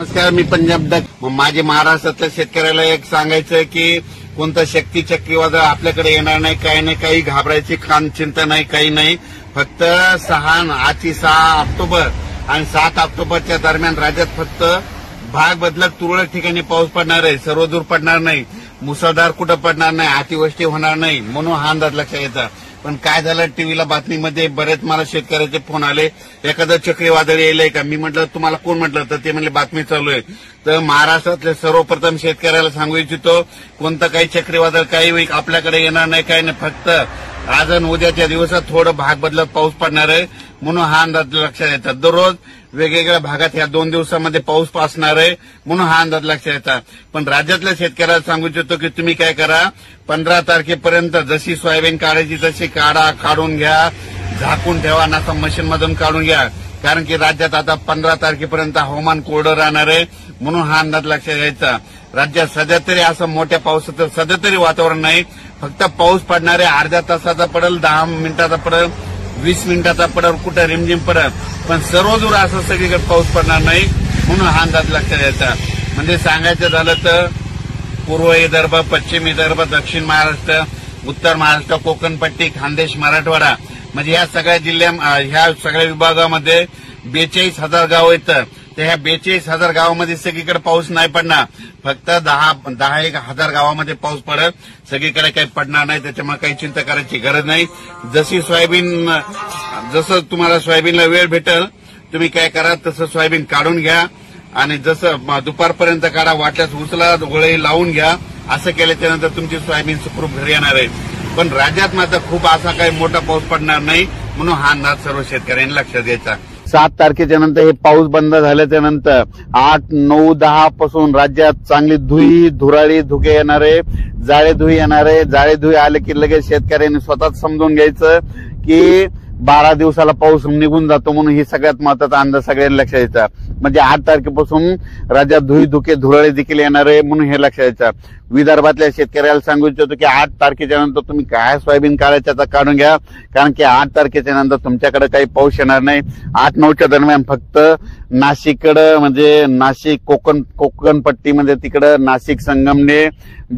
नमस्कार, मी पंजाब डक. माझे महाराष्ट्रातल्या शेतकऱ्याला एक सांगायचं की कोणतं शक्ती चक्रीवादळ आपल्याकडे येणार नाही, काही घाबरायची चिंता नाही, काही नाही. फक्त 6 ऑक्टोबर आणि 7 ऑक्टोबरच्या दरम्यान राज्यात फक्त भाग बदलत तुरळक ठिकाणी पाऊस पडणार आहे. सर्वदूर पडणार नाही, मुसळधार कुठं पडणार नाही, अतिवृष्टी होणार नाही, म्हणून हा अंदाज लक्षात येतात. पण काय झालं, टीव्हीला बातमीमध्ये बरेच मला शेतकऱ्याचे फोन आले, एखादं चक्रीवादळ येईल का. मी म्हटलं तुम्हाला कोण म्हटलं, तर ते म्हणले बातमी चालू आहे. तर महाराष्ट्रातले सर्वप्रथम शेतकऱ्याला सांगू इच्छितो, कोणतं काही चक्रीवादळ काही आपल्याकडे येणार नाही, काही नाही. फक्त आज आणि उद्याच्या दिवसात थोडं भाग बदलत पाऊस पडणार आहे, म्हणून हा अंदाज लक्षात येतात. दररोज वेगवेगळ्या भागात या 2 दिवसामध्ये पाऊस असणार आहे, म्हणून हा अंदाज लक्षात येतात. पण राज्यातल्या शेतकऱ्याला सांगू इच्छितो की तुम्ही काय करा, 15 तारखेपर्यंत जशी सोयाबीन काढायची तशी काढून घ्या, झाकून ठेवा, नासा मशीनमधून काढून घ्या. कारण की राज्यात आता 15 तारखेपर्यंत हवामान कोरडं राहणार आहे, म्हणून हा अंदाज लक्षात घ्यायचा. राज्यात सध्या तरी असं मोठ्या पावसाचं सध्या तरी वातावरण नाही. फक्त पाऊस पडणार आहे, अर्ध्या तासाचा पडेल, 10 मिनिटाचा पडेल, 20 मिनिटाचा पडेल, कुठं रिमझिम पडेल, पण सर्वदूर असं सगळीकडे पाऊस पडणार नाही, म्हणून हा अंदाज लक्षात घ्यायचा. म्हणजे सांगायचं झालं तर पूर्व विदर्भ, पश्चिम विदर्भ, दक्षिण महाराष्ट्र, उत्तर महाराष्ट्र, कोकणपट्टी, खानदेश, मराठवाडा, म्हणजे ह्या सगळ्या ह्या सगळ्या विभागामध्ये 42,000 गाव येतं. तर ह्या 42,000 गावामध्ये सगळीकडे पाऊस नाही पडणार. फक्त 10,000 गावामध्ये पाऊस पडेल, सगळीकडे काही पडणार नाही. त्याच्यामुळे काही चिंता करायची गरज नाही. जसं तुम्हाला सोयाबीनला वेळ भेटेल, तुम्ही काय करा, तसं सोयाबीन काढून घ्या आणि जसं दुपारपर्यंत काढा, वाटल्यास उचला, गोळे लावून घ्या. असं केल्याच्यानंतर तुमची सोयाबीन सुखरूप घरी येणार आहे. पण राज्यात मात्र खूप असा काही मोठा पाऊस पडणार नाही, म्हणून हा अंदाज सर्व शेतकऱ्यांनी लक्षात घ्यायचा. 7 तारखेच्या नंतर हे पाऊस बंद झाल्याच्या नंतर 8, 9, 10 पासून राज्यात चांगली धुराळी धुके येणारे, जाळे धुई येणारे. जाळे धुई आले की लगेच शेतकऱ्यांनी स्वतःच समजून घ्यायचं की 12 दिवसाला पाऊस निघून जातो, म्हणून ही सगळ्यात महत्वाचा अंदाज सगळ्यांनी लक्षात घ्यायचा. म्हणजे 8 तारखेपासून राज्यात धुके धुराळे देखील येणार आहे, म्हणून हे लक्षात घ्यायचं. विदर्भातल्या शेतकऱ्याला सांगू इच्छितो की 8 तारखेच्या नंतर तुम्ही काय सोयाबीन काढायचं काढून घ्या, कारण की 8 तारखेच्या नंतर तुमच्याकडे काही पाऊस येणार नाही. 8-9च्या दरम्यान फक्त नाशिककडं, म्हणजे नाशिक कोकणपट्टीमध्ये तिकडं नाशिक, संगमनेर,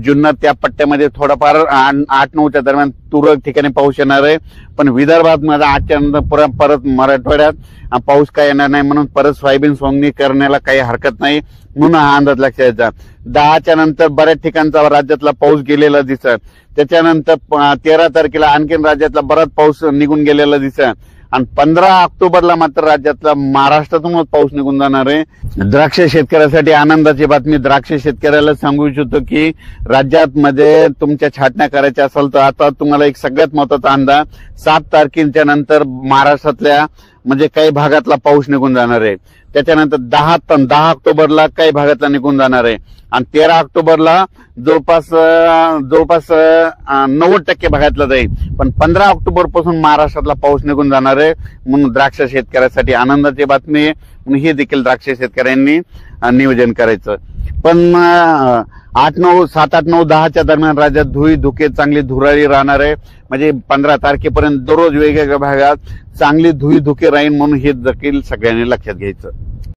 जुन्नर त्या पट्ट्यामध्ये थोडाफार 8-9च्या दरम्यान तुरळक ठिकाणी पाऊस येणार आहे. पण विदर्भात माझा 8च्या नंतर परत मराठवाड्यात पाऊस काय येणार नाही, म्हणून परत सोयाबीन सोंगणी करण्याला काही हरकत नाही, म्हणून हा अंदाज लक्षात घ्यायचा. 10च्या नंतर बऱ्याच ठिकाणचा राज्यातला पाऊस गेलेला दिसत. त्याच्यानंतर 13 तारखेला आणखीन राज्यातला बराच पाऊस निघून गेलेला दिसत. आणि 15 ऑक्टोबरला मात्र राज्यातला महाराष्ट्रातूनच पाऊस निघून जाणार आहे. द्राक्ष शेतकऱ्यासाठी आनंदाची बातमी. द्राक्ष शेतकऱ्याला सांगू इच्छितो की राज्यात मध्ये तुमच्या छाटण्या करायच्या असेल तर आता तुम्हाला एक सगळ्यात महत्वाचा अंदाज, 7 तारखेच्या नंतर महाराष्ट्रातल्या म्हणजे काही भागातला पाऊस निघून जाणार आहे. त्याच्यानंतर 10 ऑक्टोबरला काही भागातला निघून जाणार आहे आणि 13 ऑक्टोबरला जवळपास 90% भागातला जाईल. पण 15 ऑक्टोबर पासून महाराष्ट्रातला पाऊस निघून जाणार आहे, म्हणून द्राक्ष शेतकऱ्यासाठी आनंदाची बातमी आहे. म्हणून हे देखील द्राक्ष शेतकऱ्यांनी नियोजन करायचं. पण 7, 8, 9, 10च्या दरम्यान राज्यात धुके चांगली धुराळी राहणार आहे. म्हणजे 15 तारखेपर्यंत दररोज वेगवेगळ्या भागात चांगली धुके राहील, म्हणून हे देखील सगळ्यांनी लक्षात घ्यायचं.